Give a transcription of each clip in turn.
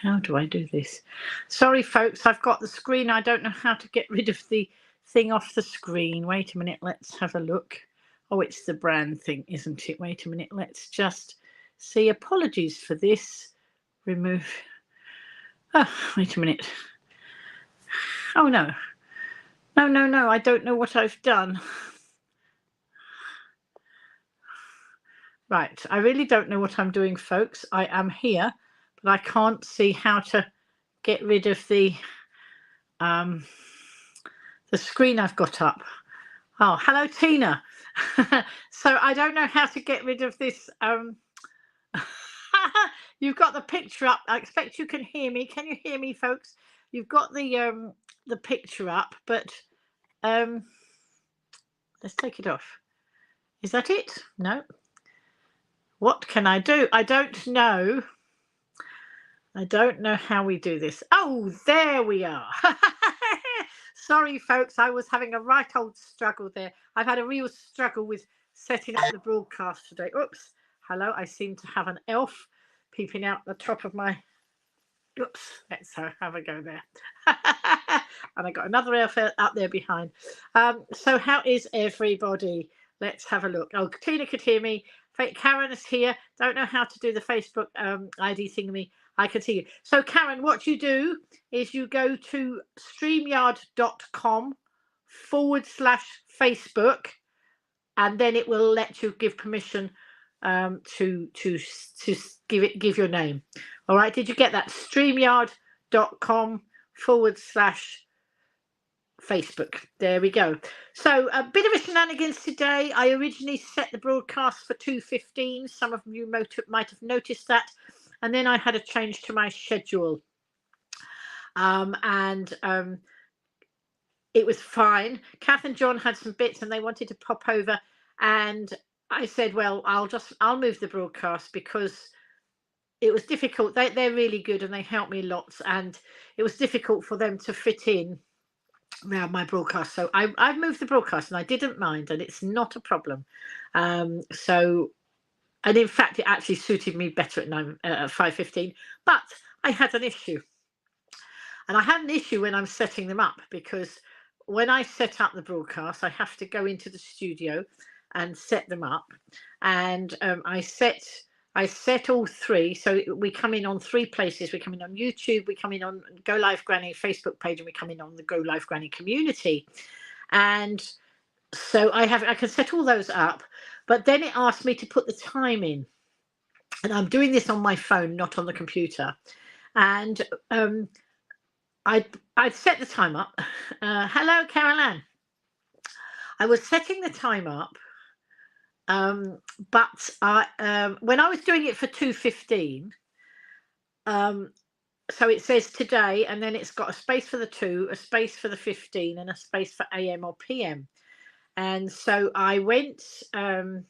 How do I do this? Sorry, folks, I've got the screen. I don't know how to get rid of the thing off the screen. Wait a minute. Let's have a look. Oh, it's the brand thing, isn't it? Wait a minute. Let's just see. Apologies for this. Remove. Oh, wait a minute. Oh, no. No. I don't know what I've done. Right. I really don't know what I'm doing, folks. I am here, but I can't see how to get rid of the screen I've got up. Oh, hello, Tina. So I don't know how to get rid of this. You've got the picture up. I expect you can hear me. Can you hear me, folks? You've got the picture up, but let's take it off. Is that it? No. What can I do? I don't know. I don't know how we do this. Oh, there we are. Sorry, folks. I was having a right old struggle there. I've had a real struggle with setting up the broadcast today. Oops. Hello. I seem to have an elf peeping out the top of my... Oops. Let's have a go there. And I got another elf up there behind. So how is everybody? Let's have a look. Oh, Tina could hear me. Karen is here. Don't know how to do the Facebook ID thingy. I can see you. So, Karen, what you do is you go to streamyard.com/Facebook, and then it will let you give permission to give your name. All right. Did you get that? streamyard.com/Facebook. There we go. So a bit of a shenanigans today. I originally set the broadcast for 2:15. Some of you might have noticed that. And then I had a change to my schedule. It was fine. Kath and John had some bits and they wanted to pop over. And I said, well, I'll move the broadcast because it was difficult. They're really good and they help me lots. And it was difficult for them to fit in around my broadcast. So I've moved the broadcast and I didn't mind, and it's not a problem. And in fact, it actually suited me better at 5:15. But I had an issue. And I had an issue when I'm setting them up, because when I set up the broadcast, I have to go into the studio and set them up. And I set all three. So we come in on three places. We come in on YouTube, we come in on Go Live Granny Facebook page, and we come in on the Go Live Granny community. And so I can set all those up. But then it asked me to put the time in, and I'm doing this on my phone, not on the computer. And I'd set the time up. Hello, Caroline. I was setting the time up, but when I was doing it for 2:15, so it says today, and then it's got a space for the 2, a space for the 15, and a space for AM or PM. And so I went down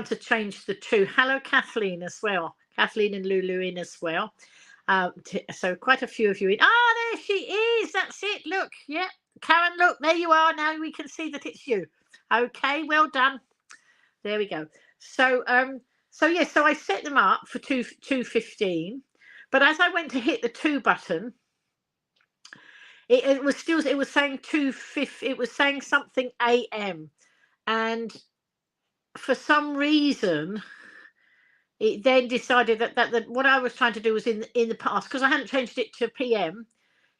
to change the 2. Hello, Kathleen as well. Kathleen and Lulu in as well. So quite a few of you in. Ah, there she is. That's it. Look, yeah, Karen. Look, there you are. Now we can see that it's you. Okay, well done. There we go. So yeah. So I set them up for 2:15, but as I went to hit the 2 button, it was saying 2:50. It was saying something AM, and for some reason, it then decided that what I was trying to do was in the past, because I hadn't changed it to PM.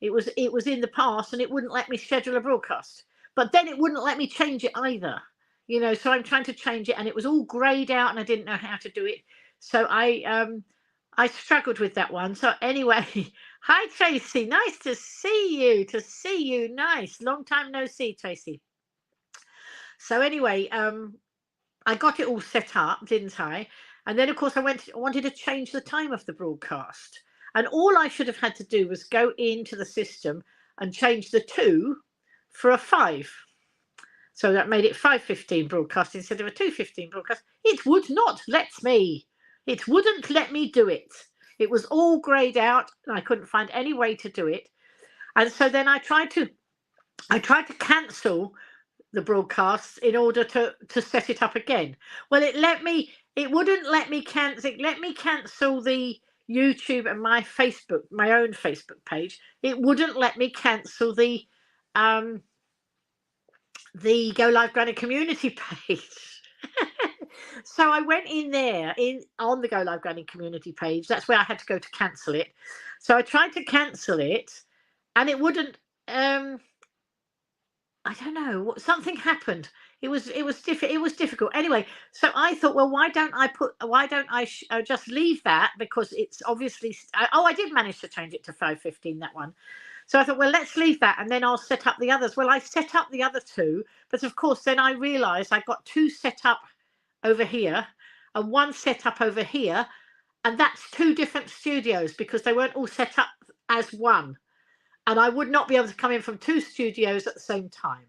It was in the past, and it wouldn't let me schedule a broadcast. But then it wouldn't let me change it either. You know, so I'm trying to change it, and it was all greyed out, and I didn't know how to do it. So I struggled with that one. So anyway, hi Tracy, nice to see you. Nice, long time no see, Tracy. So anyway, I got it all set up, didn't I? And then, of course, I wanted to change the time of the broadcast. And all I should have had to do was go into the system and change the 2 for a 5. So that made it 5:15 broadcast instead of a 2:15 broadcast. It would not let me. It wouldn't let me do it. It was all greyed out, and I couldn't find any way to do it. And so then I tried to cancel the broadcasts in order to set it up again. Well, it wouldn't let me cancel. It let me cancel the YouTube and my Facebook, my own Facebook page, it wouldn't let me cancel the Go Live Granny community page. So I went in there on the Go Live Granny community page. That's where I had to go to cancel it. So I tried to cancel it, and it wouldn't. I don't know. Something happened. It was difficult. Anyway, so I thought, well, why don't I just leave that, because it's obviously. I did manage to change it to 5:15, that one. So I thought, well, let's leave that, and then I'll set up the others. Well, I set up the other two, but of course, then I realised I got two set up over here and one set up over here, and that's two different studios because they weren't all set up as one. And I would not be able to come in from two studios at the same time.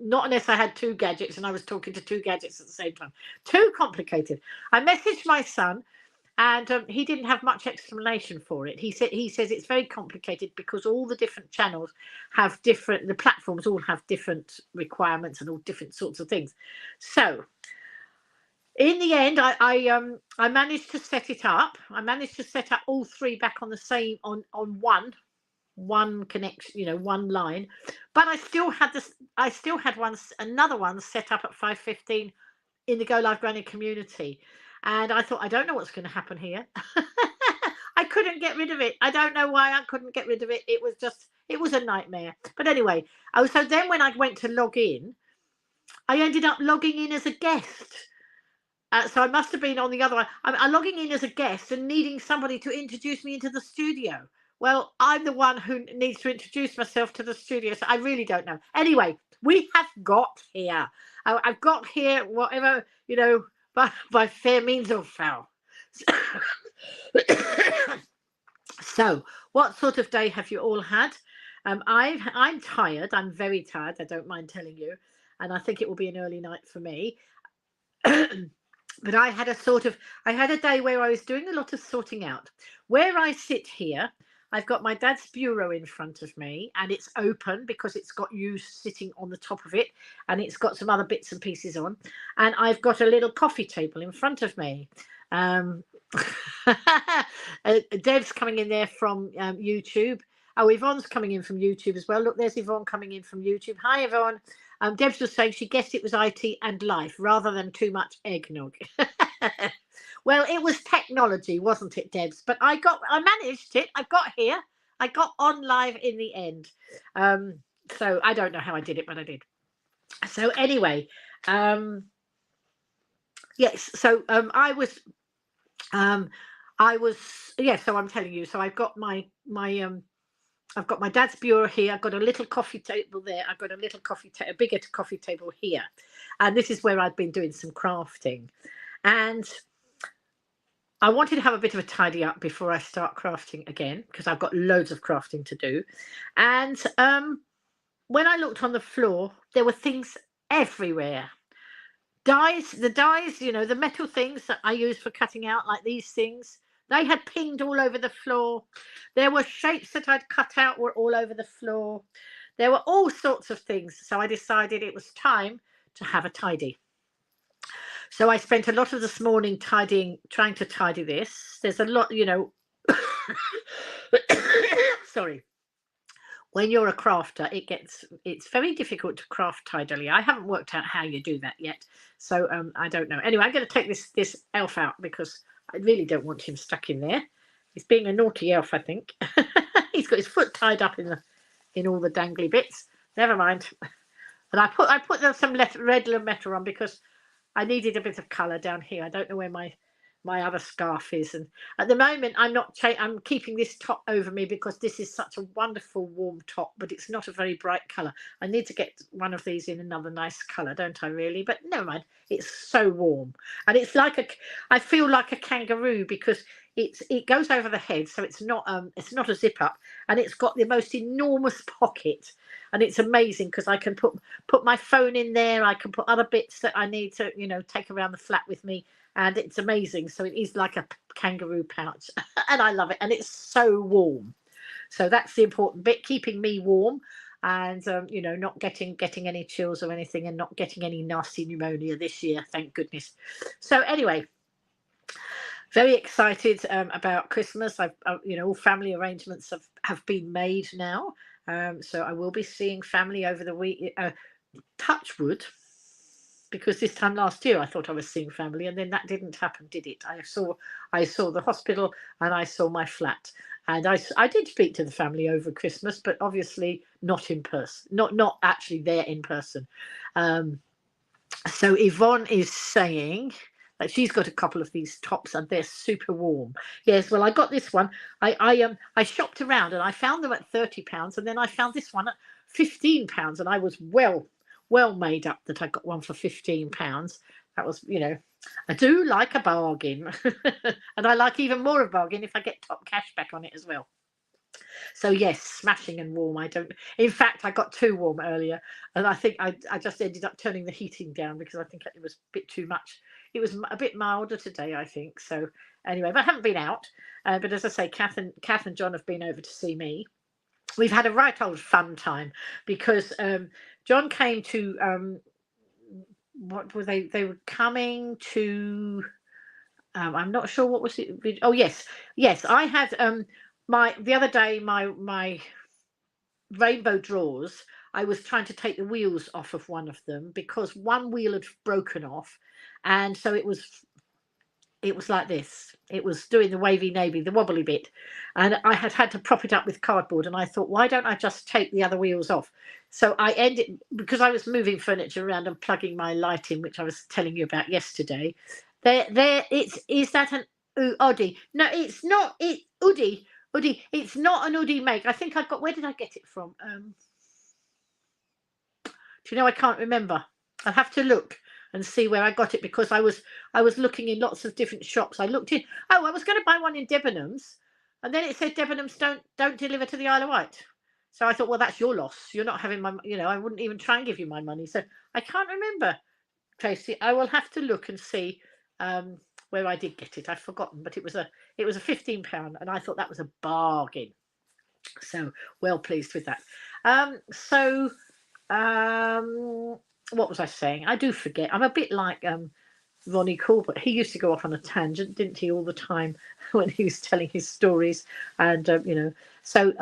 Not unless I had two gadgets and I was talking to two gadgets at the same time. Too complicated. I messaged my son, and he didn't have much explanation for it. He says it's very complicated because all the different channels have the platforms all have different requirements and all different sorts of things. So in the end, I managed to set it up. I managed to set up all three back on the same on one connection, one line, but I still had another one set up at 5:15 in the Go Live Granny community, and I thought, I don't know what's going to happen here. I couldn't get rid of it. I don't know why I couldn't get rid of it. It was a nightmare. But anyway, so then when I went to log in, I ended up logging in as a guest. So I must have been on the other one. I'm logging in as a guest and needing somebody to introduce me into the studio. Well, I'm the one who needs to introduce myself to the studio, so I really don't know. Anyway, we have got here. I've got here, whatever, by fair means or foul. So, what sort of day have you all had? I'm tired. I'm very tired. I don't mind telling you. And I think it will be an early night for me. But I had a day where I was doing a lot of sorting out. Where I sit here, I've got my dad's bureau in front of me, and it's open because it's got you sitting on the top of it, and it's got some other bits and pieces on. And I've got a little coffee table in front of me. Dev's coming in there from YouTube. Oh, Yvonne's coming in from YouTube as well. Look, there's Yvonne coming in from YouTube. Hi, Yvonne. Debs was saying she guessed it was IT and life rather than too much eggnog. Well, it was technology, wasn't it, Debs? But I managed it. I got here. I got on live in the end. So I don't know how I did it, but I did. So anyway, yes. So So I'm telling you. So I've got I've got my dad's bureau here. I've got a little coffee table there. I've got a bigger coffee table here. And this is where I've been doing some crafting. And I wanted to have a bit of a tidy up before I start crafting again, because I've got loads of crafting to do. And when I looked on the floor, there were things everywhere. The dies, the metal things that I use for cutting out, like these things, they had pinged all over the floor. There were shapes that I'd cut out were all over the floor. There were all sorts of things. So I decided it was time to have a tidy. So I spent a lot of this morning trying to tidy this. There's a lot, sorry. When you're a crafter, it's very difficult to craft tidily. I haven't worked out how you do that yet. So I don't know. Anyway, I'm going to take this elf out because I really don't want him stuck in there. He's being a naughty elf, I think. He's got his foot tied up in all the dangly bits. Never mind. And I put some red lametta on because I needed a bit of colour down here. I don't know where my other scarf is, and at the moment I'm keeping this top over me because this is such a wonderful warm top, but it's not a very bright colour. I need to get one of these in another nice colour, don't I really? But never mind, it's so warm, and it's I feel like a kangaroo because it goes over the head, so it's not a zip up, and it's got the most enormous pocket, and it's amazing because I can put my phone in there. I can put other bits that I need to take around the flat with me. And it's amazing. So it is like a kangaroo pouch. And I love it. And it's so warm. So that's the important bit, keeping me warm and, not getting any chills or anything and not getting any nasty pneumonia this year. Thank goodness. So anyway, Very excited about Christmas. All family arrangements have been made now. So I will be seeing family over the week. Touch wood, because this time last year I thought I was seeing family, and then that didn't happen, did it? I saw the hospital, and I saw my flat, and I did speak to the family over Christmas, but obviously not in person, not actually there in person. So Yvonne is saying that she's got a couple of these tops and they're super warm. Yes, well, I got this one. I shopped around and I found them at £30, and then I found this one at £15, and I was well made up that I got one for £15. That was, I do like a bargain, and I like even more of a bargain if I get top cash back on it as well. So yes, smashing and warm. In fact, I got too warm earlier, and I think I just ended up turning the heating down because I think it was a bit too much. It was a bit milder today, I think. So anyway, but I haven't been out. But as I say, Kath and John have been over to see me. We've had a right old fun time because John came to what were they? They were coming to. I'm not sure what was it. Oh yes. I had the other day my rainbow drawers. I was trying to take the wheels off of one of them because one wheel had broken off, and so it was like this. It was doing the wavy navy, the wobbly bit, and I had to prop it up with cardboard. And I thought, why don't I just take the other wheels off? So I ended, because I was moving furniture around and plugging my light in, which I was telling you about yesterday. Is that an Oddie? No, it's not. It Oodie. It's not an Oodie make. I think where did I get it from? Do you know? I can't remember. I'll have to look and see where I got it, because I was looking in lots of different shops. I looked in. Oh, I was going to buy one in Debenhams, and then it said Debenhams don't deliver to the Isle of Wight. So I thought, well, that's your loss. You're not having my. I wouldn't even try and give you my money. So I can't remember, Tracy. I will have to look and see where I did get it. I've forgotten, but it was a £15, and I thought that was a bargain. So well pleased with that. What was I saying? I do forget. I'm a bit like Ronnie Corbett. He used to go off on a tangent, didn't he, all the time when he was telling his stories. And so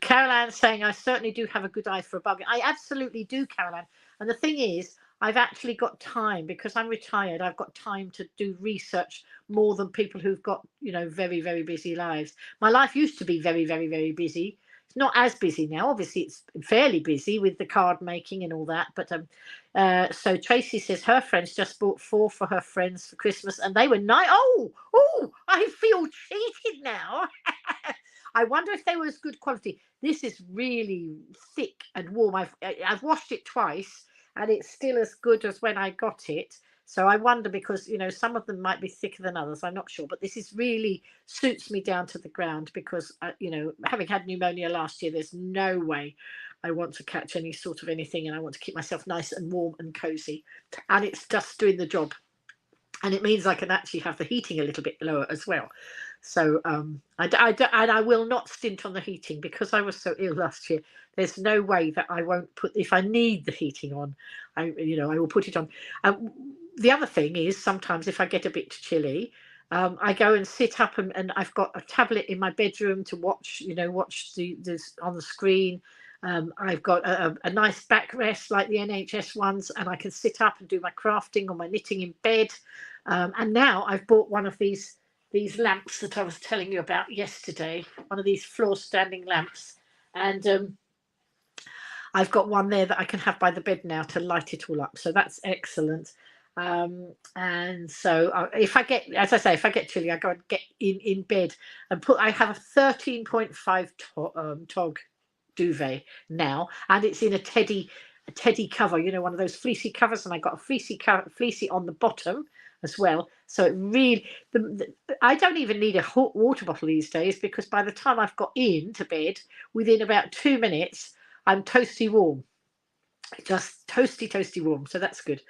Carol Ann's saying, I certainly do have a good eye for a bargain. I absolutely do, Carol Ann. And the thing is, I've actually got time, because I'm retired. I've got time to do research more than people who've got, very, very busy lives. My life used to be very, very, very busy. It's not as busy now. Obviously, it's fairly busy with the card making and all that. But so Tracy says her friends just bought 4 for her friends for Christmas, and they were nice. Oh, I feel cheated now. I wonder if they were as good quality. This is really thick and warm. I've washed it twice, and it's still as good as when I got it. So I wonder, because some of them might be thicker than others. I'm not sure, but this is really suits me down to the ground, because having had pneumonia last year, there's no way I want to catch any sort of anything, and I want to keep myself nice and warm and cozy. And it's just doing the job, and it means I can actually have the heating a little bit lower as well. So I will not stint on the heating, because I was so ill last year. There's no way that I won't if I need the heating on, I will put it on. The other thing is, sometimes if I get a bit chilly, I go and sit up, and I've got a tablet in my bedroom to watch this on the screen. I've got a nice backrest like the NHS ones, and I can sit up and do my crafting or my knitting in bed. And now I've bought one of these lamps that I was telling you about yesterday, one of these floor standing lamps. And I've got one there that I can have by the bed now to light it all up. So that's excellent. And so if I get chilly, I go and get in bed and I have a 13.5 tog duvet now, and it's in a teddy cover, one of those fleecy covers, and I got a fleecy on the bottom as well. So it really, I don't even need a hot water bottle these days, because by the time I've got into bed, within about 2 minutes, I'm toasty warm, just toasty warm. So that's good.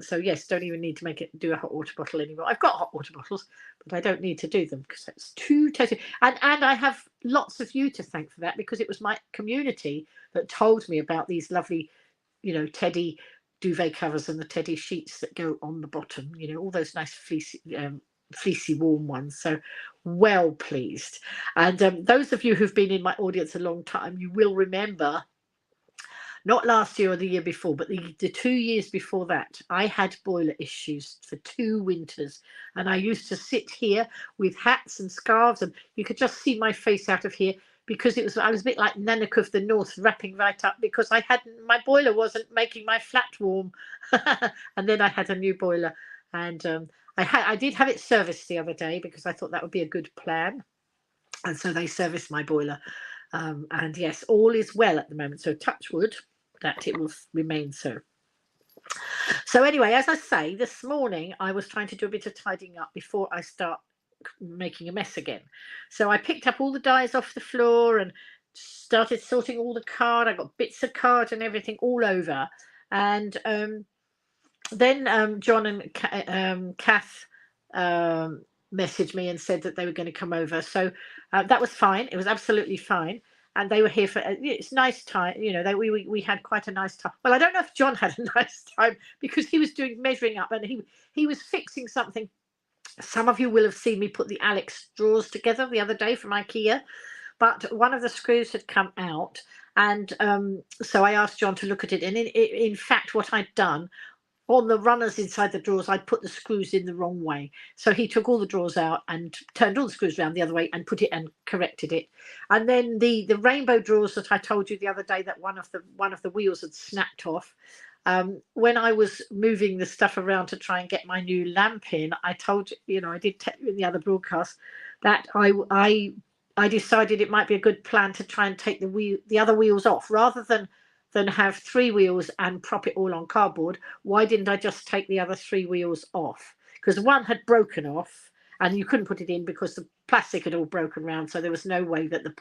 So yes, don't even need to do a hot water bottle anymore. I've got hot water bottles, but I don't need to do them because that's too toasty. And I have lots of you to thank for that, because it was my community that told me about these lovely, teddy duvet covers and the teddy sheets that go on the bottom. All those nice fleecy fleecy warm ones. So well pleased. And those of you who've been in my audience a long time, you will remember, not last year or the year before, but the 2 years before that, I had boiler issues for 2 winters. And I used to sit here with hats and scarves, and you could just see my face out of here, because I was a bit like Nanak of the North, wrapping right up, because my boiler wasn't making my flat warm. And then I had a new boiler, and I did have it serviced the other day, because I thought that would be a good plan. And so they serviced my boiler. And yes, all is well at the moment. So touch wood that it will remain so. So anyway, as I say, this morning I was trying to do a bit of tidying up before I start making a mess again. So I picked up all the dies off the floor and started sorting all the card. I got bits of card and everything all over. And then John and Kath messaged me and said that they were going to come over. So that was fine. It was absolutely fine. And they were here for it's nice time, you know. We had quite a nice time. Well, I don't know if John had a nice time, because he was doing measuring up, and he was fixing something. Some of you will have seen me put the Alex drawers together the other day from IKEA, but one of the screws had come out, and so I asked John to look at it. And in fact, what I'd done, on the runners inside the drawers, I'd put the screws in the wrong way. So he took all the drawers out and turned all the screws around the other way and put it and corrected it. And then the rainbow drawers that I told you the other day that one of the wheels had snapped off. When I was moving the stuff around to try and get my new lamp in, I told you, I did tell you in the other broadcast that I decided it might be a good plan to try and take the other wheels off, rather than have 3 wheels and prop it all on cardboard. Why didn't I just take the other 3 wheels off? Because one had broken off and you couldn't put it in because the plastic had all broken around. So there was no way that the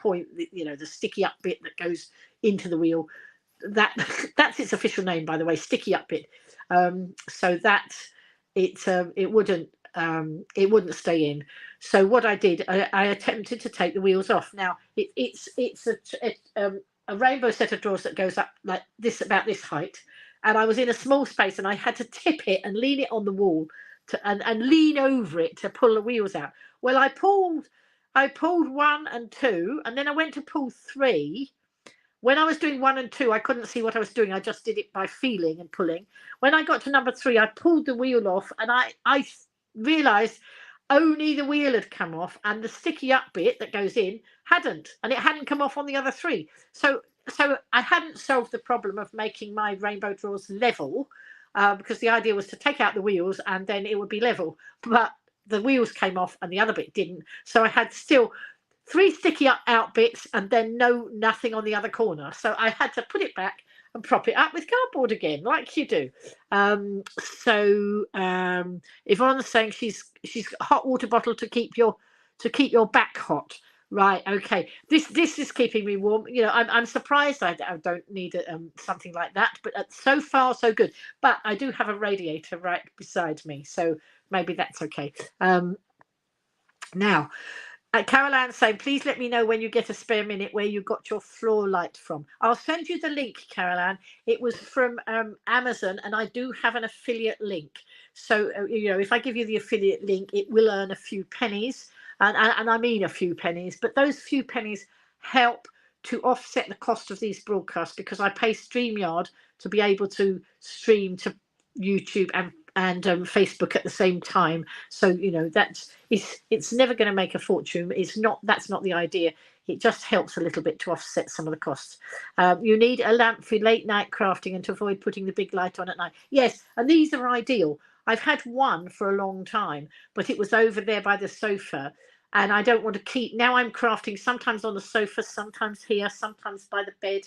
sticky up bit that goes into the wheel, that's its official name, by the way, sticky up bit. So that it wouldn't stay in. So what I did, I attempted to take the wheels off. Now it's a rainbow set of drawers that goes up like this, about this height, and I was in a small space and I had to tip it and lean it on the wall and lean over it to pull the wheels out. Well, I pulled 1 and 2, and then I went to pull 3. When I was doing 1 and 2, I couldn't see what I was doing. I just did it by feeling and pulling. When I got to number 3, I pulled the wheel off, and I realized only the wheel had come off, and the sticky up bit that goes in hadn't, and it hadn't come off on the other 3. So I hadn't solved the problem of making my rainbow drawers level, because the idea was to take out the wheels and then it would be level, but the wheels came off and the other bit didn't. So I had still 3 sticky out bits and then nothing on the other corner. So I had to put it back and prop it up with cardboard again, like you do. Yvonne's saying she's got a hot water bottle to keep your back hot. Right, okay. This is keeping me warm. I'm surprised I don't need something like that, but so far so good. But I do have a radiator right beside me, so maybe that's okay. Now, Carol Ann's saying, please let me know when you get a spare minute where you got your floor light from. I'll send you the link, Carol Ann. It was from Amazon, and I do have an affiliate link. So, if I give you the affiliate link, it will earn a few pennies. And I mean a few pennies, but those few pennies help to offset the cost of these broadcasts, because I pay StreamYard to be able to stream to YouTube and Facebook at the same time. So it's never going to make a fortune. That's not the idea. It just helps a little bit to offset some of the costs. You need a lamp for late night crafting and to avoid putting the big light on at night. Yes, and these are ideal. I've had one for a long time, but it was over there by the sofa, and I don't want to keep. Now I'm crafting sometimes on the sofa, sometimes here, sometimes by the bed,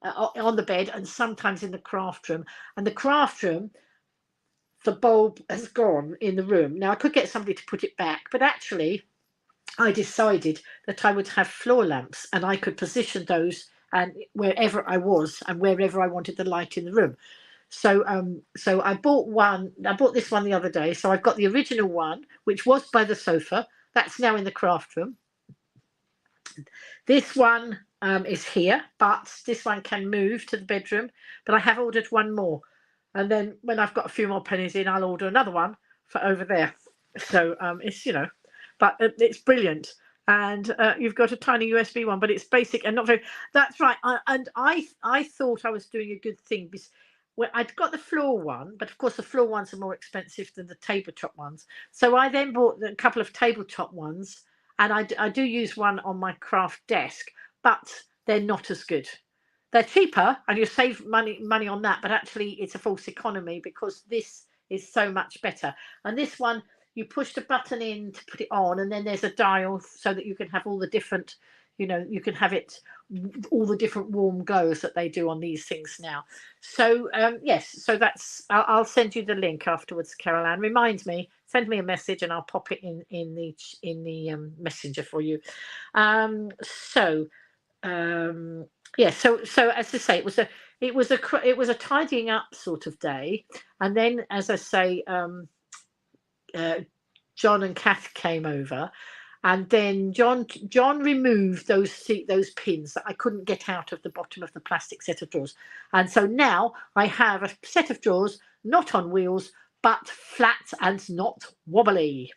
on the bed, and sometimes in the craft room. And the craft room, the bulb has gone in the room. Now I could get somebody to put it back, but actually I decided that I would have floor lamps, and I could position those and wherever I was and wherever I wanted the light in the room. So I bought this one the other day. So I've got the original one, which was by the sofa. That's now in the craft room. This one is here, but this one can move to the bedroom. But I have ordered one more. And then when I've got a few more pennies in, I'll order another one for over there. So it's, you know, but it's brilliant. And you've got a tiny USB one, but it's basic and not very. That's right. I thought I was doing a good thing because well, I'd got the floor one, but of course the floor ones are more expensive than the tabletop ones. So I then bought a couple of tabletop ones, and I do use one on my craft desk, but they're not as good. They're cheaper, and you save money on that, but actually it's a false economy because this is so much better. And this one, you push the button in to put it on, and then there's a dial so that you can have all the different, you know, you can have it all the different warm glows that they do on these things now. So yes, so that's I'll send you the link afterwards, Carol Ann. Remind me, send me a message, and I'll pop it in the messenger for you. So yeah, so as I say, it was a tidying up sort of day, and then as I say, John and Kath came over, and then John removed those pins that I couldn't get out of the bottom of the plastic set of drawers, and so now I have a set of drawers not on wheels but flat and not wobbly.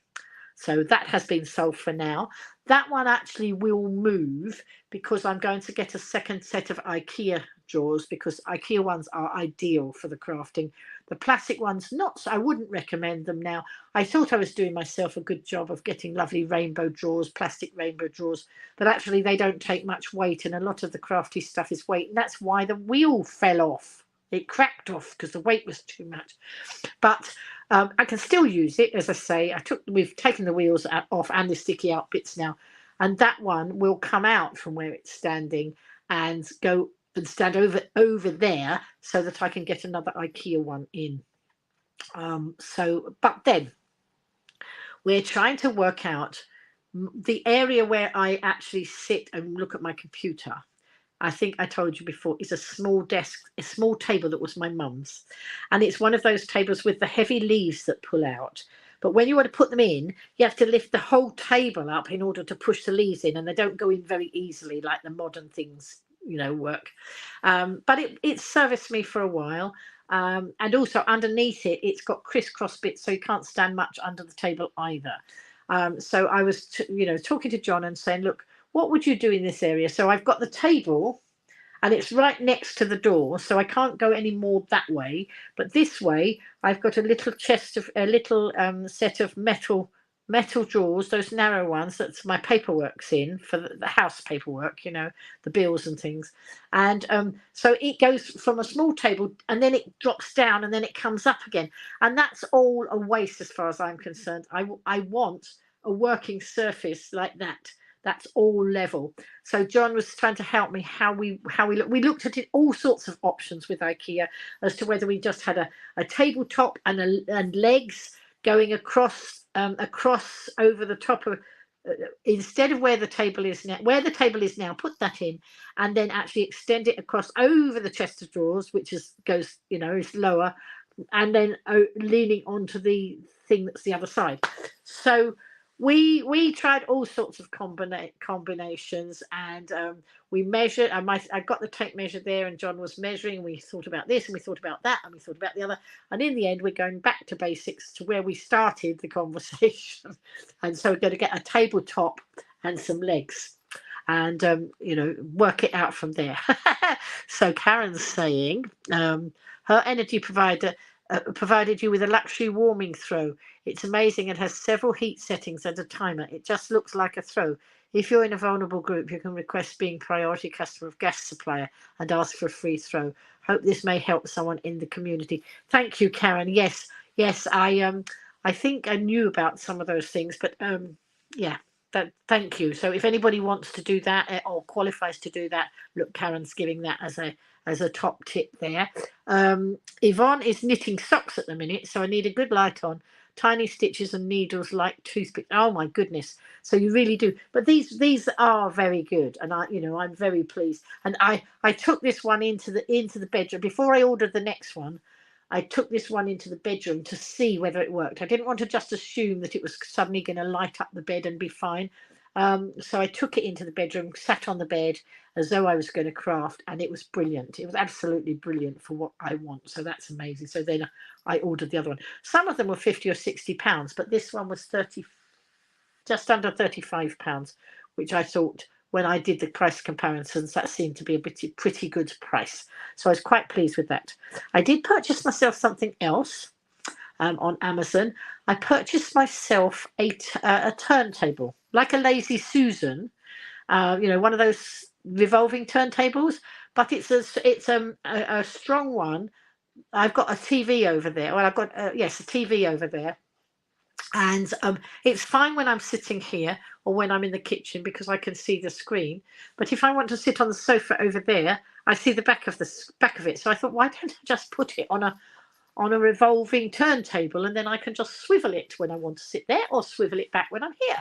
So that has been solved for now. That one actually will move because I'm going to get a second set of IKEA drawers because IKEA ones are ideal for the crafting. The plastic ones, not so, I wouldn't recommend them now. I thought I was doing myself a good job of getting lovely rainbow drawers, plastic rainbow drawers, but actually they don't take much weight, and a lot of the crafty stuff is weight, and that's why the wheel fell off. It cracked off because the weight was too much. But I can still use it, as I say. We've taken the wheels off and the sticky out bits now, and that one will come out from where it's standing and go and stand over there so that I can get another IKEA one in. But then we're trying to work out the area where I actually sit and look at my computer. I think I told you before, is a small desk, a small table that was my mum's. And it's one of those tables with the heavy leaves that pull out. But when you want to put them in, you have to lift the whole table up in order to push the leaves in, and they don't go in very easily like the modern things, you know, work. But it serviced me for a while. And also underneath it, it's got crisscross bits, so you can't stand much under the table either. So I was, talking to John and saying, look, what would you do in this area? So I've got the table and it's right next to the door, so I can't go any more that way. But this way, I've got a little set of metal drawers, those narrow ones that's my paperwork's in for the house paperwork, the bills and things. And so it goes from a small table and then it drops down and then it comes up again. And that's all a waste as far as I'm concerned. I want a working surface like that. That's all level. So John was trying to help me how we look. We looked at it, all sorts of options with IKEA as to whether we just had a tabletop and legs going across over the top of instead of where the table is now, put that in and then actually extend it across over the chest of drawers, which is lower, and then leaning onto the thing that's the other side. So we tried all sorts of combinations, and we measured. I got the tape measure there, and John was measuring. We thought about this, and we thought about that, and we thought about the other. And in the end, we're going back to basics, to where we started the conversation. And so we're going to get a tabletop and some legs, and work it out from there. So Karen's saying her energy provider provided you with a luxury warming throw. It's amazing and has several heat settings and a timer. It just looks like a throw. If you're in a vulnerable group, you can request being priority customer of gas supplier and ask for a free throw. Hope this may help someone in the community. Thank you, Karen. Yes, I think I knew about some of those things, but yeah. Thank you. So if anybody wants to do that or qualifies to do that, look, Karen's giving that as a top tip there. Yvonne is knitting socks at the minute, so I need a good light on. Tiny stitches and needles like toothpicks. Oh my goodness! So you really do. But these are very good, and I'm very pleased. And I took this one into the bedroom before I ordered the next one. I took this one into the bedroom to see whether it worked. I didn't want to just assume that it was suddenly going to light up the bed and be fine. So I took it into the bedroom, sat on the bed as though I was going to craft, and it was brilliant. It was absolutely brilliant for what I want. So that's amazing. So then I ordered the other one. Some of them were £50 or £60, but this one was 30, just under £35, which I thought, when I did the price comparisons, that seemed to be a pretty good price. So I was quite pleased with that. I did purchase myself something else on Amazon. I purchased myself a turntable, like a Lazy Susan, one of those revolving turntables, but it's a strong one. I've got a TV over there. Well, I've got a TV over there, and it's fine when I'm sitting here or when I'm in the kitchen because I can see the screen. But if I want to sit on the sofa over there, I see the back of it. So I thought, why don't I just put it on a revolving turntable, and then I can just swivel it when I want to sit there or swivel it back when I'm here.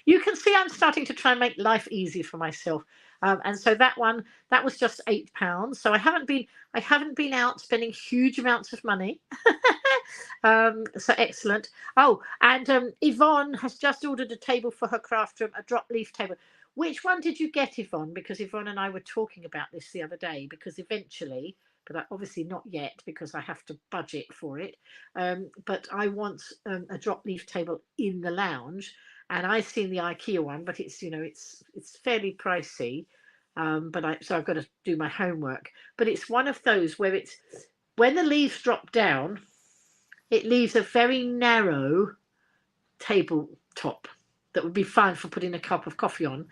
You can see I'm starting to try and make life easy for myself. And so that was just £8. So I haven't been out spending huge amounts of money. So excellent. Oh, and Yvonne has just ordered a table for her craft room, a drop leaf table. Which one did you get, Yvonne? Because Yvonne and I were talking about this the other day, because eventually, but obviously not yet because I have to budget for it. But I want a drop leaf table in the lounge, and I've seen the IKEA one, but it's fairly pricey. So I've got to do my homework. But it's one of those where it's, when the leaves drop down, it leaves a very narrow tabletop that would be fine for putting a cup of coffee on.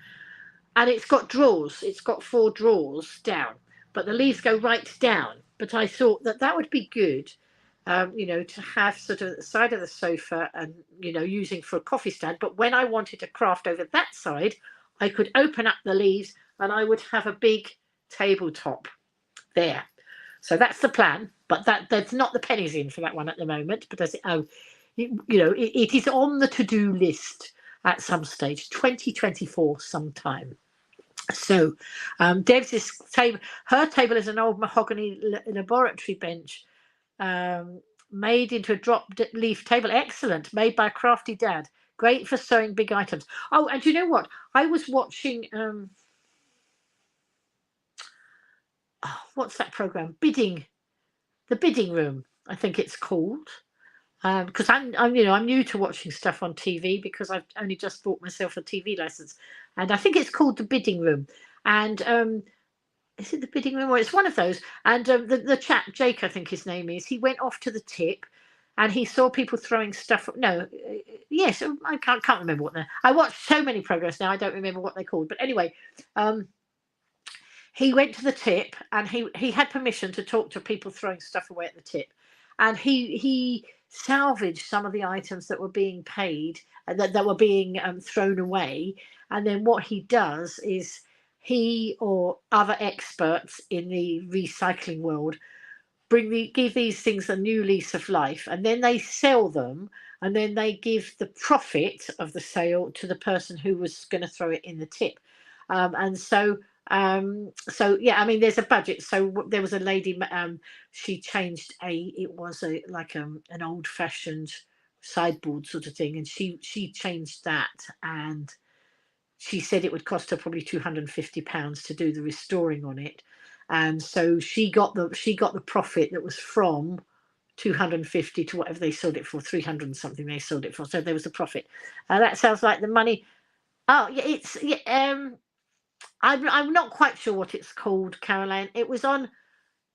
And it's got drawers. It's got 4 drawers down, but the leaves go right down. But I thought that would be good, to have sort of the side of the sofa and, using for a coffee stand. But when I wanted to craft over that side, I could open up the leaves and I would have a big tabletop there. So that's the plan, but that's not the pennies in for that one at the moment. But it is on the to-do list at some stage, 2024 sometime. So Deb's table, her table is an old mahogany laboratory bench, made into a drop leaf table. Excellent, made by a crafty dad. Great for sewing big items. Oh, and you know what? I was watching what's that program? The Bidding Room, I think it's called. Because I'm new to watching stuff on TV because I've only just bought myself a TV license, and I think it's called The Bidding Room. And is it The Bidding Room? Or it's one of those. And the chap, Jake, I think his name is, he went off to the tip, and he saw people throwing stuff. No, yes, I can't remember what they're. I watched so many programs now, I don't remember what they're called. But anyway, he went to the tip, and he had permission to talk to people throwing stuff away at the tip, and he salvaged some of the items that were being paid, that were being thrown away. And then what he does is, he or other experts in the recycling world give these things a new lease of life, and then they sell them, and then they give the profit of the sale to the person who was going to throw it in the tip. Yeah, I mean, there's a budget. So there was a lady, she changed it was an old-fashioned sideboard sort of thing, and she changed that, and she said it would cost her probably £250 to do the restoring on it. And so she got the profit that was from 250 to whatever they sold it for, 300 and something they sold it for. So there was a profit. That sounds like the money. Oh yeah, I'm not quite sure what it's called, Caroline. It was on.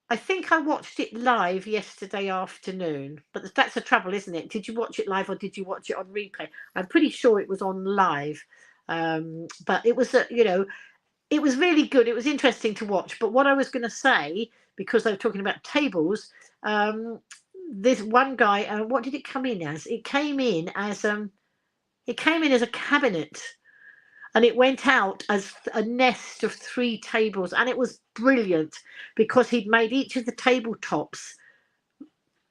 I think I watched it live yesterday afternoon, but that's the trouble, isn't it? Did you watch it live or did you watch it on replay? I'm pretty sure it was on live, but it was it was really good. It was interesting to watch. But what I was going to say, because they were talking about tables, this one guy, what did it come in as? It came in as a cabinet. And it went out as a nest of 3 tables, and it was brilliant because he'd made each of the tabletops.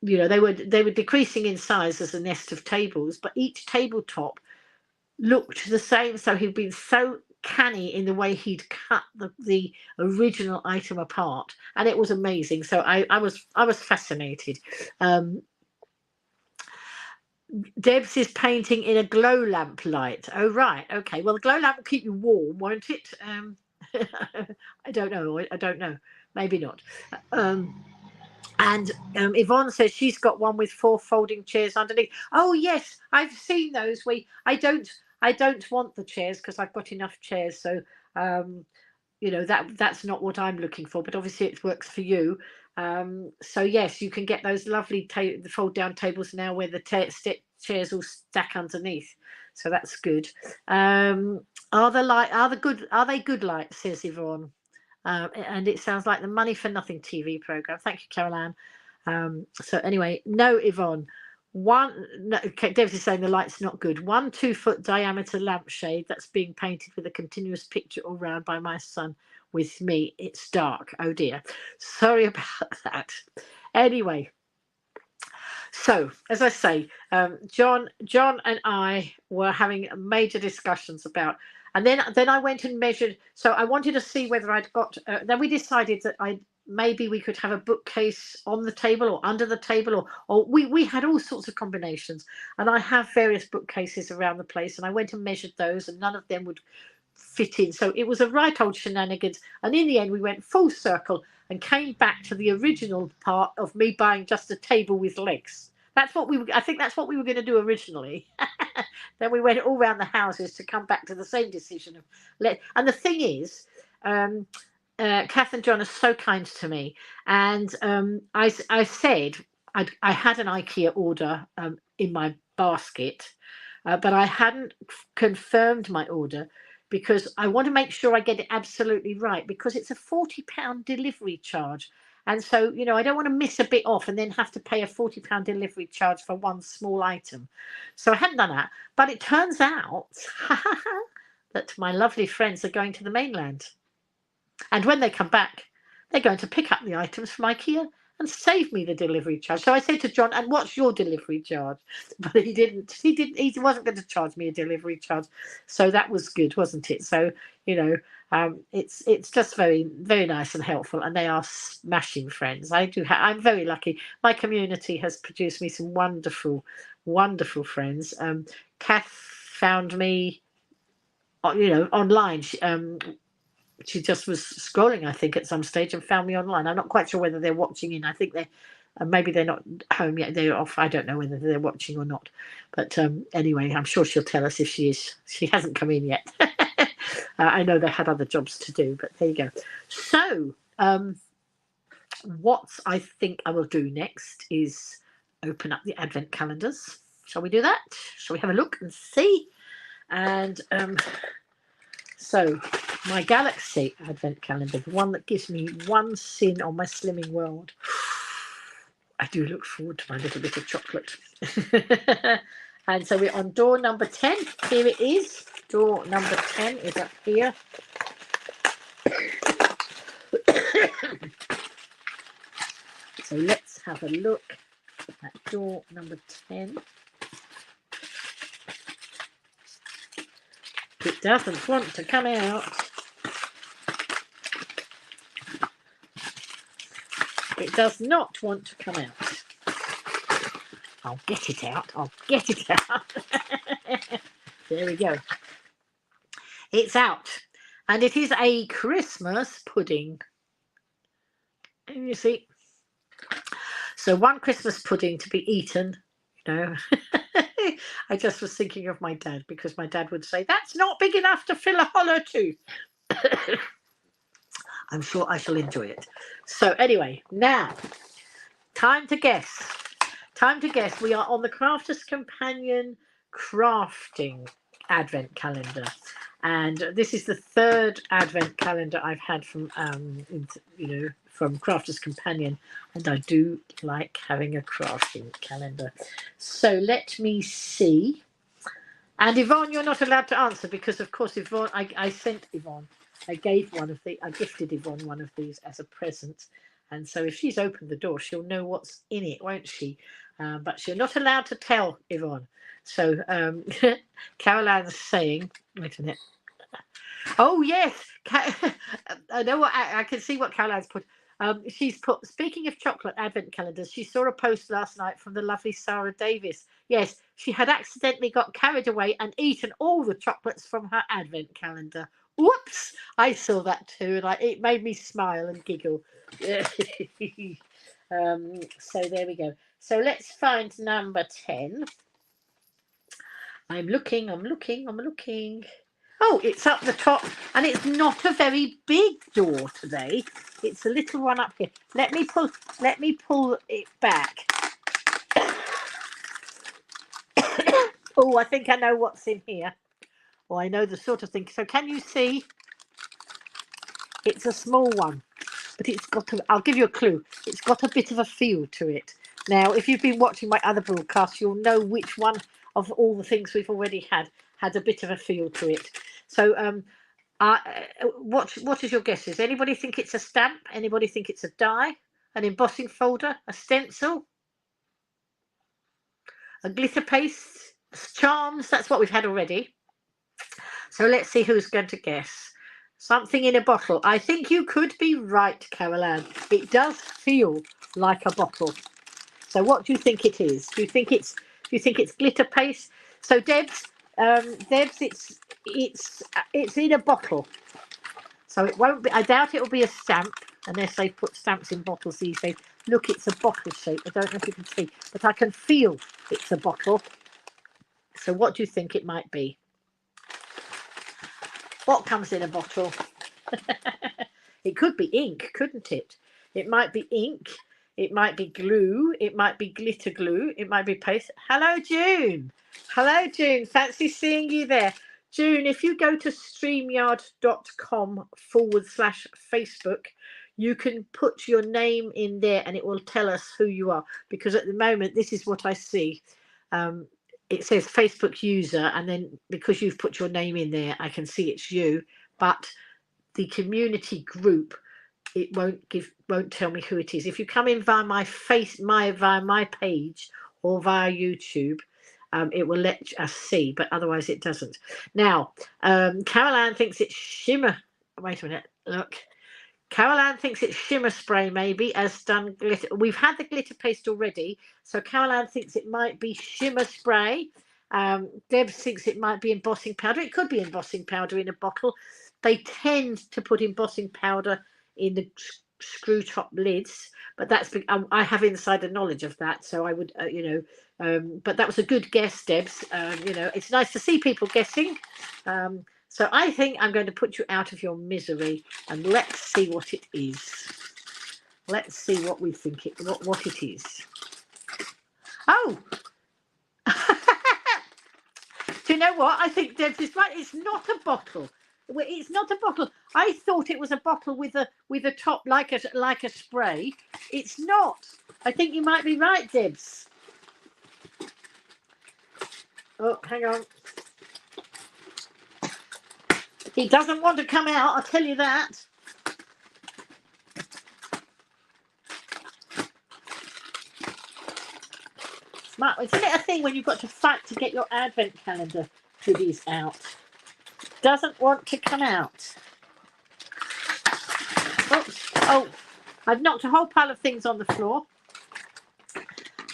They were decreasing in size as a nest of tables, but each tabletop looked the same. So he'd been so canny in the way he'd cut the original item apart, and it was amazing. So I was fascinated. Debs is painting in a glow lamp light. Oh, right. Okay. Well, the glow lamp will keep you warm, won't it? I don't know. I don't know. Maybe not. And Yvonne says she's got one with 4 folding chairs underneath. Oh yes, I've seen those. I don't want the chairs because I've got enough chairs. So you know, that's not what I'm looking for. But obviously it works for you. So yes, you can get those lovely the fold down tables now where the chairs all stack underneath. So that's good. Are they good lights? Says Yvonne. And it sounds like the Money for Nothing TV program. Thank you, Caroline. So anyway, no, Yvonne. David is saying the light's not good. 1 2-foot diameter lampshade that's being painted with a continuous picture all round by my son with me. It's dark. Oh dear. Sorry about that. Anyway, so as I say, John and I were having major discussions about. And then I went and measured. So I wanted to see whether I'd got. Then we decided that maybe we could have a bookcase on the table or under the table, or we had all sorts of combinations. And I have various bookcases around the place, and I went and measured those, and none of them would fit in. So it was a right old shenanigans. And in the end, we went full circle and came back to the original part of me buying just a table with legs. I think that's what we were going to do originally. Then we went all around the houses to come back to the same decision of and the thing is, Kath and John are so kind to me, and I said I had an IKEA order in my basket, but I hadn't confirmed my order because I want to make sure I get it absolutely right, because it's a £40 delivery charge. And so, you know, I don't want to miss a bit off and then have to pay a £40 delivery charge for one small item. So I hadn't done that. But it turns out that my lovely friends are going to the mainland. And when they come back, they're going to pick up the items from IKEA and save me the delivery charge. So I said to John, and what's your delivery charge? But he wasn't going to charge me a delivery charge. So that was good, wasn't it? So, you know, it's just very, very nice and helpful, and they are smashing friends. I'm very lucky. My community has produced me some wonderful, wonderful friends. Kath found me, you know, online. She just was scrolling, I think, at some stage and found me online. I'm not quite sure whether they're watching in. I think maybe they're not home yet. They're off. I don't know whether they're watching or not. But anyway, I'm sure she'll tell us if she is. She hasn't come in yet. I know they had other jobs to do, but there you go. So what I think I will do next is open up the advent calendars. Shall we do that? Shall we have a look and see? And so my Galaxy advent calendar, the one that gives me one sin on my slimming world. I do look forward to my little bit of chocolate. And so we're on door number 10. Here it is. Door number 10 is up here. So let's have a look at door number 10. It doesn't want to come out. It does not want to come out. I'll get it out. I'll get it out. There we go. It's out. And it is a Christmas pudding. And you see. So one Christmas pudding to be eaten, you know. I just was thinking of my dad, because my dad would say, that's not big enough to fill a hollow tooth. I'm sure I shall enjoy it. So anyway, now, time to guess. Time to guess. We are on the Crafter's Companion crafting advent calendar. And this is the 3rd advent calendar I've had from, you know, from Crafter's Companion. And I do like having a crafting calendar. So let me see. And Yvonne, you're not allowed to answer because, of course, Yvonne, I sent Yvonne. I gifted Yvonne one of these as a present. And so if she's opened the door, she'll know what's in it, won't she? But she's not allowed to tell Yvonne. So Caroline's saying, wait a minute. Oh, yes. I know what I can see what Caroline's put. She's put, speaking of chocolate advent calendars, she saw a post last night from the lovely Sarah Davis. Yes, she had accidentally got carried away and eaten all the chocolates from her advent calendar. Whoops! I saw that too, and it made me smile and giggle. So there we go. So let's find number 10. I'm looking. Oh, it's up the top, and it's not a very big door today. It's a little one up here. Let me pull it back. Oh, I think I know what's in here. Well, I know the sort of thing. So can you see? It's a small one, but it's got I'll give you a clue. It's got a bit of a feel to it. Now, if you've been watching my other broadcasts, you'll know which one of all the things we've already had a bit of a feel to it. So, what is your guesses? Anybody think it's a stamp? Anybody think it's a die? An embossing folder? A stencil? A glitter paste? Charms? That's what we've had already. So let's see who's going to guess. Something in a bottle. I think you could be right, Carol Ann. It does feel like a bottle. So what do you think it is? Do you think it's glitter paste? So Debs, it's in a bottle. So it won't be. I doubt it will be a stamp unless they put stamps in bottles these days. Look, it's a bottle shape. I don't know if you can see, but I can feel it's a bottle. So what do you think it might be? What comes in a bottle? It could be ink, couldn't it? It might be ink. It might be glue. It might be glitter glue. It might be paste. Hello, June. Hello, June. Fancy seeing you there. June, if you go to streamyard.com/Facebook, you can put your name in there and it will tell us who you are. Because at the moment, this is what I see. It says Facebook user, and then because you've put your name in there, I can see it's you. But the community group, it won't tell me who it is. If you come in via via my page or via YouTube, it will let us see, but otherwise it doesn't. Now, Carol Ann thinks it's shimmer. Wait a minute, look. Carol Ann thinks it's shimmer spray, maybe, as done glitter. We've had the glitter paste already, so Carol Ann thinks it might be shimmer spray. Deb thinks it might be embossing powder. It could be embossing powder in a bottle. They tend to put embossing powder in the screw top lids, but that's I have insider knowledge of that, so I would, but that was a good guess, Debs. It's nice to see people guessing. So I think I'm going to put you out of your misery, and let's see what it is. Let's see what we think what it is. Oh, do you know what? I think Debs is right. It's not a bottle. It's not a bottle. I thought it was a bottle with a top like a spray. It's not. I think you might be right, Debs. Oh, hang on. He doesn't want to come out, I'll tell you that. Smart. Isn't it a thing when you've got to fight to get your advent calendar goodies out? Doesn't want to come out. Oops. Oh, I've knocked a whole pile of things on the floor.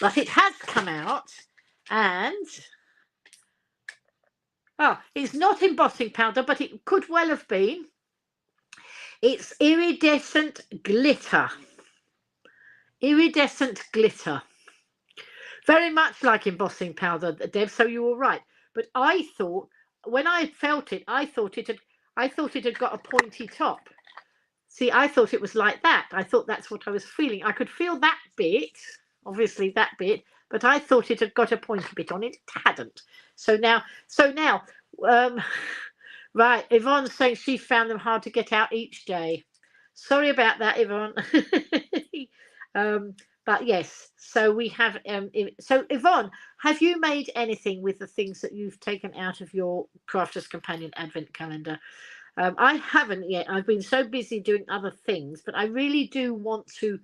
But it has come out, and it's not embossing powder, but it could well have been. It's iridescent glitter. Iridescent glitter. Very much like embossing powder, Deb, so you were right. But I thought, when I felt it, I thought it had got a pointy top. See, I thought it was like that. I thought that's what I was feeling. I could feel that bit, obviously that bit, but I thought it had got a pointy bit on it. It hadn't. So now, right, Yvonne's saying she found them hard to get out each day. Sorry about that, Yvonne. But yes, so we have. So Yvonne, have you made anything with the things that you've taken out of your Crafter's Companion Advent calendar? I haven't yet. I've been so busy doing other things, but I really do want to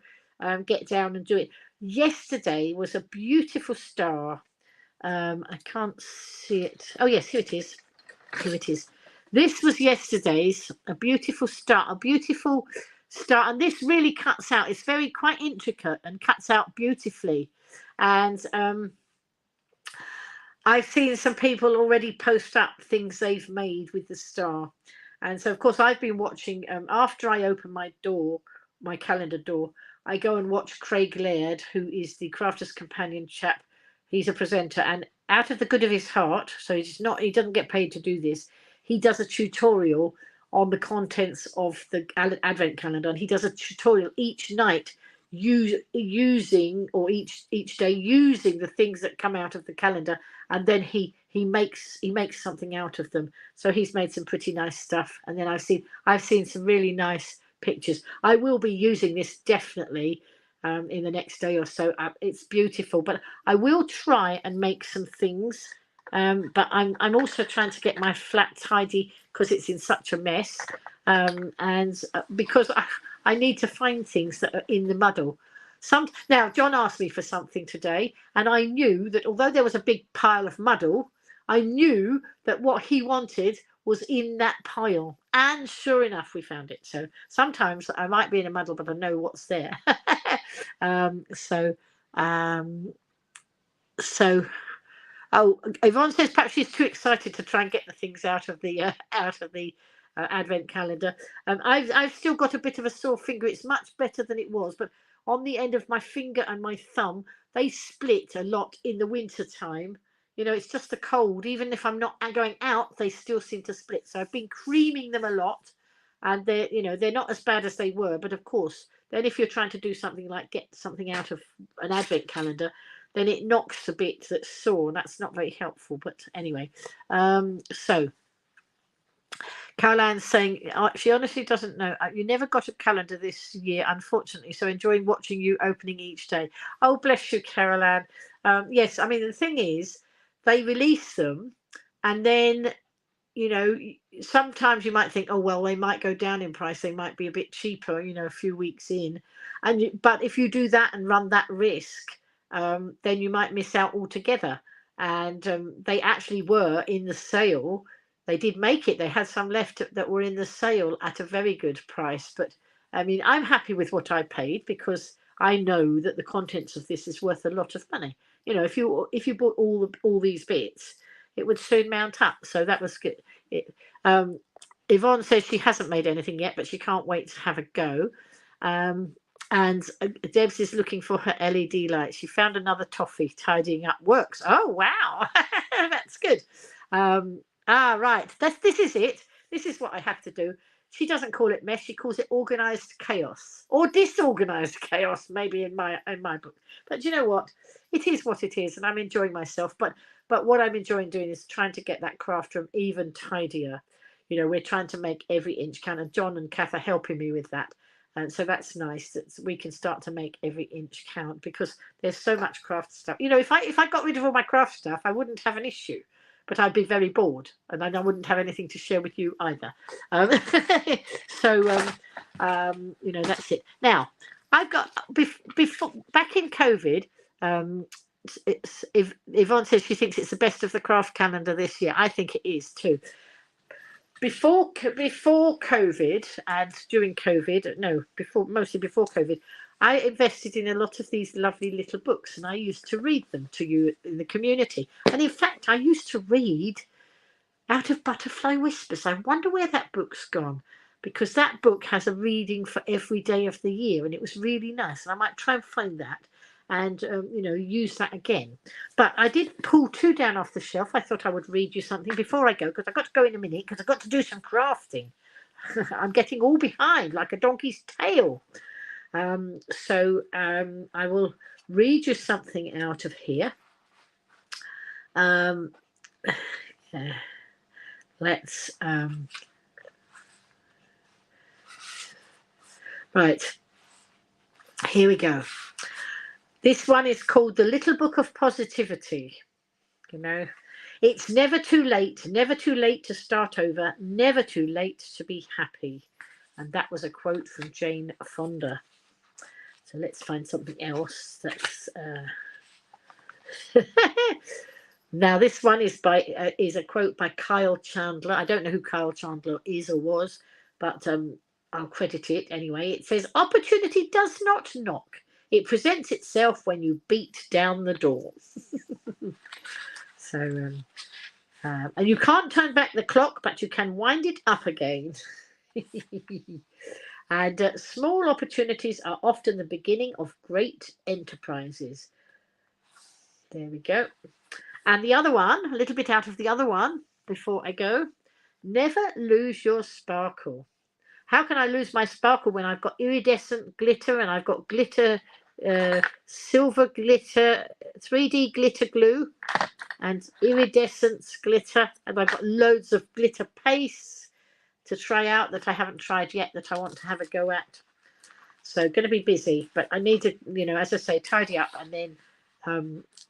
get down and do it. Yesterday was a beautiful star. I can't see it. Oh yes, here it is. Here it is. This was yesterday's, a beautiful star, a beautiful star, and this really cuts out. It's very quite intricate and cuts out beautifully. And I've seen some people already post up things they've made with the star. And so, of course, I've been watching, after I open my calendar door, I go and watch Craig Laird, who is the Crafter's Companion chap. He's a presenter, and out of the good of his heart, so he doesn't get paid to do this, he does a tutorial on the contents of the advent calendar, and he does a tutorial each night using, or each day using the things that come out of the calendar, and then he makes something out of them. So he's made some pretty nice stuff, and then I've seen some really nice pictures. I will be using this definitely in the next day or so. It's beautiful, but I will try and make some things. But I'm also trying to get my flat tidy because it's in such a mess, and because I need to find things that are in the muddle. Now, John asked me for something today, and I knew that although there was a big pile of muddle, I knew that what he wanted was in that pile. And sure enough, we found it. So sometimes I might be in a muddle, but I know what's there. Oh, Yvonne says perhaps she's too excited to try and get the things out of the advent calendar. I've still got a bit of a sore finger. It's much better than it was, but on the end of my finger and my thumb, they split a lot in the winter time. You know, it's just the cold. Even if I'm not going out, they still seem to split. So I've been creaming them a lot, and they're not as bad as they were. But of course, then if you're trying to do something like get something out of an advent calendar, then it knocks a bit that's sore. That's not very helpful. But anyway, so Caroline's saying she honestly doesn't know. You never got a calendar this year, unfortunately. So enjoying watching you opening each day. Oh, bless you, Caroline. Yes, I mean the thing is, they release them, and then sometimes you might think, oh well, they might go down in price. They might be a bit cheaper, a few weeks in, but if you do that and run that risk, then you might miss out altogether. And they actually were in the sale. They did make it. They had some left that were in the sale at a very good price. But I mean, I'm happy with what I paid because I know that the contents of this is worth a lot of money. If you bought all these bits, it would soon mount up. So that was good. Yvonne says she hasn't made anything yet, but she can't wait to have a go. And Debs is looking for her LED light. She found another toffee. Tidying up works. Oh, wow. That's good. Right. This is it. This is what I have to do. She doesn't call it mess. She calls it organized chaos or disorganized chaos, maybe in my book. But you know what? It is what it is, and I'm enjoying myself. But what I'm enjoying doing is trying to get that craft room even tidier. We're trying to make every inch count, and John and Kath are helping me with that. And so that's nice that we can start to make every inch count because there's so much craft stuff. If I got rid of all my craft stuff, I wouldn't have an issue, but I'd be very bored, and I wouldn't have anything to share with you either. That's it. Now, I've got before back in COVID. If Yvonne says she thinks it's the best of the craft calendar this year, I think it is too. Before COVID and during COVID, mostly before COVID, I invested in a lot of these lovely little books, and I used to read them to you in the community. And in fact, I used to read Out of Butterfly Whispers. I wonder where that book's gone, because that book has a reading for every day of the year, and it was really nice. And I might try and find that and use that again. But I did pull 2 down off the shelf. I thought I would read you something before I go, because I've got to go in a minute because I've got to do some crafting. I'm getting all behind like a donkey's tail. So I will read you something out of here. Let's right, here we go. This one is called The Little Book of Positivity. It's never too late to start over, never too late to be happy. And that was a quote from Jane Fonda. So let's find something else that's now this one is a quote by Kyle Chandler. I don't know who Kyle Chandler is or was, but I'll credit it anyway. It says, opportunity does not knock. It presents itself when you beat down the door. So, and you can't turn back the clock, but you can wind it up again. And small opportunities are often the beginning of great enterprises. There we go. And the other one, a little bit out of the other one before I go. Never lose your sparkle. How can I lose my sparkle when I've got iridescent glitter and I've got glitter, silver glitter, 3D glitter glue and iridescent glitter, and I've got loads of glitter paste to try out that I haven't tried yet that I want to have a go at. So going to be busy, but I need to, you know, as I say, tidy up and then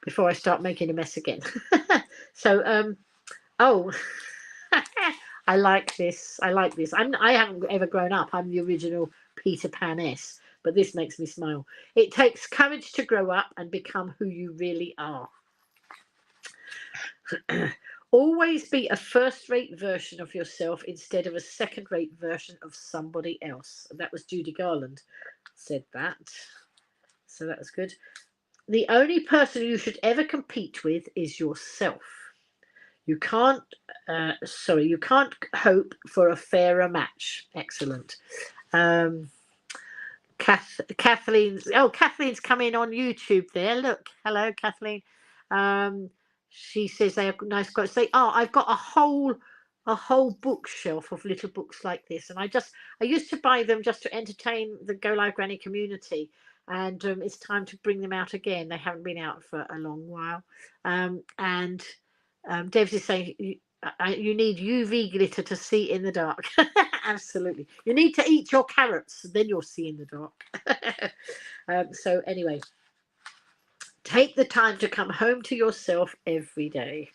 before I start making a mess again. So, oh, I like this. I like this. I haven't ever grown up. I'm the original Peter Pan-ess, but this makes me smile. It takes courage to grow up and become who you really are. Always be a first-rate version of yourself instead of a second-rate version of somebody else. And that was Judy Garland said that. So that was good. The only person you should ever compete with is yourself. You can't, you can't hope for a fairer match. Excellent. Kathleen's come in on YouTube there. Look, hello, Kathleen. She says they have nice quotes. I've got a whole bookshelf of little books like this, and I used to buy them just to entertain the Go Live Granny community, and it's time to bring them out again. They haven't been out for a long while, and Debs is saying you need UV glitter to see in the dark. Absolutely. You need to eat your carrots, then you'll see in the dark. So anyway, take the time to come home to yourself every day.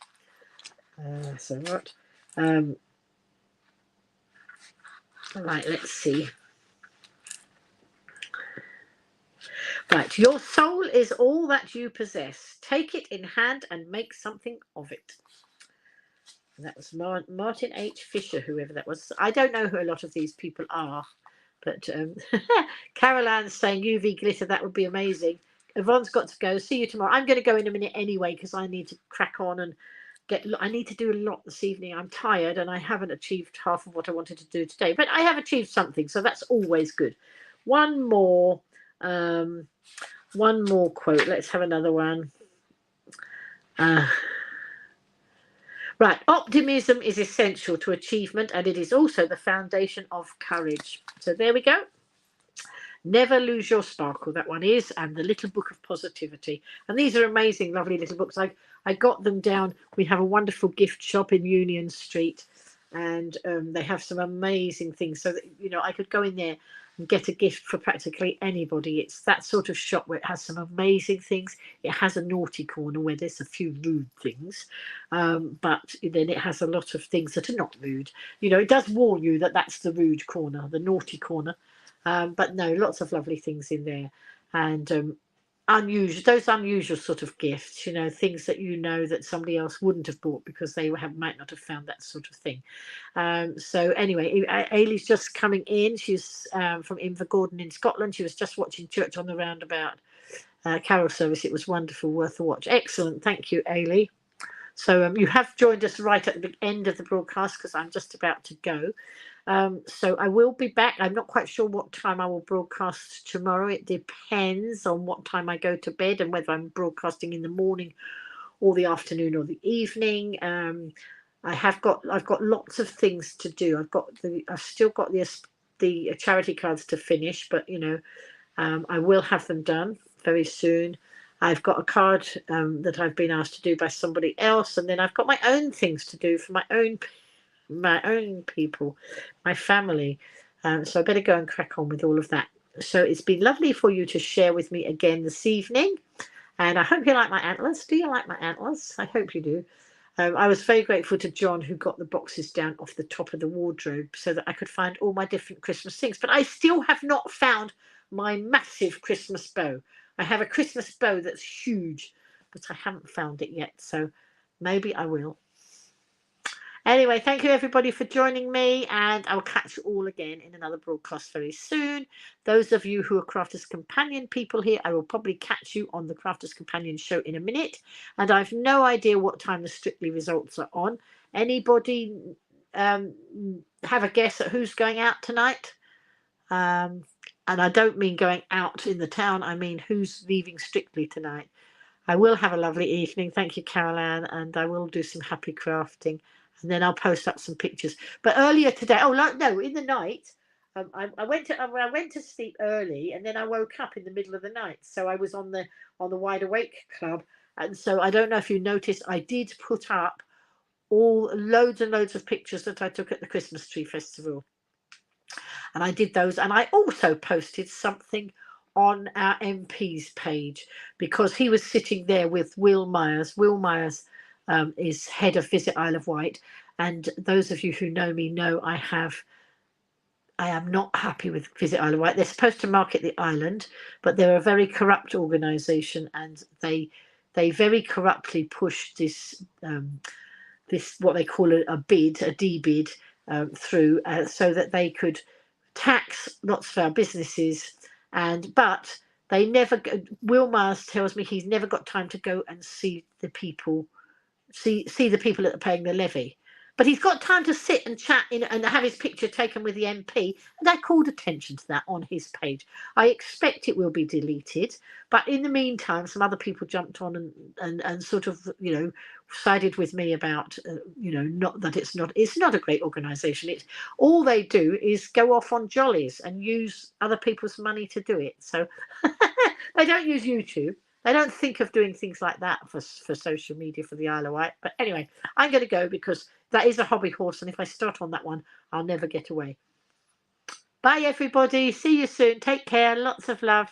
So what? Right, let's see. Right, your soul is all that you possess. Take it in hand and make something of it. And that was Martin H. Fisher, whoever that was. I don't know who a lot of these people are, but Carol Ann's saying UV glitter, that would be amazing. Yvonne's got to go. See you tomorrow. I'm going to go in a minute anyway because I need to crack on and I need to do a lot this evening. I'm tired and I haven't achieved half of what I wanted to do today, but I have achieved something, so that's always good. One more quote. Let's have another one. Right, optimism is essential to achievement and it is also the foundation of courage. So there we go. Never lose your sparkle, that one is, and the Little Book of Positivity. And these are amazing, lovely little books. I got them down. We have a wonderful gift shop in Union Street, and they have some amazing things. So that, you know, I could go in there and get a gift for practically anybody. It's that sort of shop where it has some amazing things. It has a naughty corner where there's a few rude things, but then it has a lot of things that are not rude. You know, it does warn you that that's the rude corner, the naughty corner. But no, lots of lovely things in there, and unusual sort of gifts, you know, things that you know that somebody else wouldn't have bought because they might not have found that sort of thing. So anyway, Ailey's just coming in. She's from Invergordon in Scotland. She was just watching Church on the Roundabout carol service. It was wonderful, worth a watch. Excellent, thank you, Ailey. So you have joined us right at the end of the broadcast because I'm just about to go. So I will be back. I'm not quite sure what time I will broadcast tomorrow. It depends on what time I go to bed and whether I'm broadcasting in the morning or the afternoon or the evening. I've got lots of things to do. I've still got the charity cards to finish, but you know, I will have them done very soon. I've got a card that I've been asked to do by somebody else, and then I've got my own things to do for my own people, my family. So I better go and crack on with all of that. So it's been lovely for you to share with me again this evening, and I hope you like my antlers. Do you like my antlers? I hope you do. I was very grateful to John, who got the boxes down off the top of the wardrobe so that I could find all my different Christmas things. But I still have not found my massive Christmas bow. I have a Christmas bow that's huge, but I haven't found it yet. So maybe I will. Anyway, thank you everybody for joining me, and I'll catch you all again in another broadcast very soon. Those of you who are Crafters Companion people here, I will probably catch you on the Crafters Companion show in a minute, and I've no idea what time the Strictly results are on. Anybody have a guess at who's going out tonight? And I don't mean going out in the town, I mean who's leaving Strictly tonight. I will have a lovely evening. Thank you, Caroline, and I will do some happy crafting, and then I'll post up some pictures. But earlier today, no, in the night, I went to sleep early, and then I woke up in the middle of the night. So I was on the Wide Awake Club, and so I don't know if you noticed, I did put up loads and loads of pictures that I took at the Christmas Tree Festival, and I did those, and I also posted something on our MP's page, because he was sitting there with Will Myers. Will Myers is head of Visit Isle of Wight, and those of you who know me know I am not happy with Visit Isle of Wight. They're supposed to market the island, but they're a very corrupt organisation, and they very corruptly pushed this what they call a bid, a D-bid, through, so that they could tax lots of our businesses. But they never. Will Myers tells me he's never got time to go and see the people, see the people that are paying the levy. But he's got time to sit and chat and have his picture taken with the MP, and I called attention to that on his page. I expect it will be deleted, but in the meantime, some other people jumped on and sort of, sided with me about, not that it's not a great organisation. It's all they do is go off on jollies and use other people's money to do it. So they don't use YouTube. They don't think of doing things like that for social media for the Isle of Wight. But anyway, I'm going to go because that is a hobby horse, and if I start on that one, I'll never get away. Bye, everybody. See you soon. Take care. Lots of love.